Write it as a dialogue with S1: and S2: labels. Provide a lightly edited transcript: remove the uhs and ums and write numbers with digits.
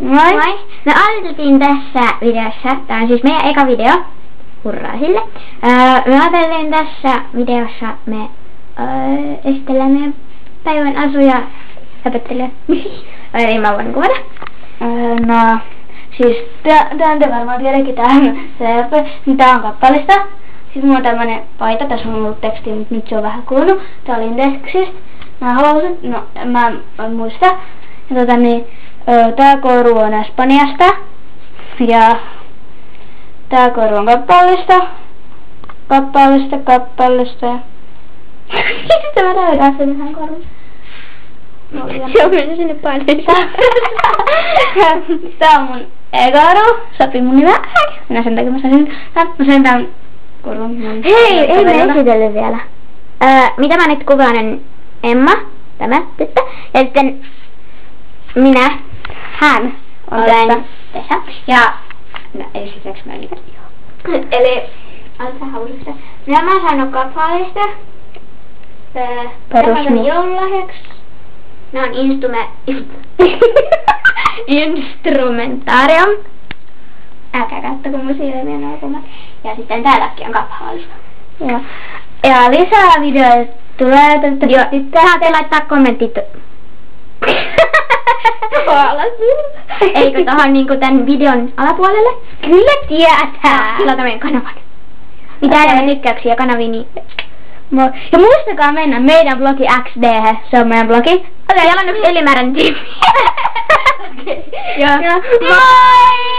S1: Moi!
S2: Moi! Me aloitettiin tässä videossa, tää on siis meidän eka video, hurraa sille. Me ajattelin tässä videossa me esitellään meidän päivän asuja opettelija. Eli mä voin kuvata.
S1: No, siis tää te varmaan tiedäkin, tää on kappalista. Siis mulla on tämmönen paita, tässä on ollut teksti, mutta nyt se on vähän kulunut. Tää oli Indexistä. Mä halusin, no mä en muista. Ja tää koru on Espanjasta. Ja tää koru on kappalista. Sitten mä näytän sen ihan korun.
S2: Se on mennyt sinne paineessa.
S1: Tää on mun e-koru. Sopii mun nimeä. Minä sen takia mä sain tän korun mun.
S2: Hei, ei me esitellyt vielä. Mitä mä nyt kuvaan on Emma, tämä tyttö. Ja sitten hän olen Tessa. Ja no esitelläänkö mä niitä?
S1: Eli aloitetaan hausista. Mä sain kappaleista. Tämä on joululahjaksi.
S2: Nää on instrumentaarium.
S1: Älkää kattoko mun silmien alkumat. Ja sitten täälläkin on kappaleista.
S2: Ja lisää videoita tulee. Joo, tähän te laittaa kommentit. Eikö tohon niinku tän videon alapuolelle?
S1: Kyllä tietää.
S2: Tilata meidän kanavan. Mitä enemmän tykkäyksiä kanaviin, niin...
S1: Ja muistakaa mennä meidän blogi XD, se on meidän blogi.
S2: Okei, jalan yksi ylimääräinen tiimi.
S1: Joo. Moi!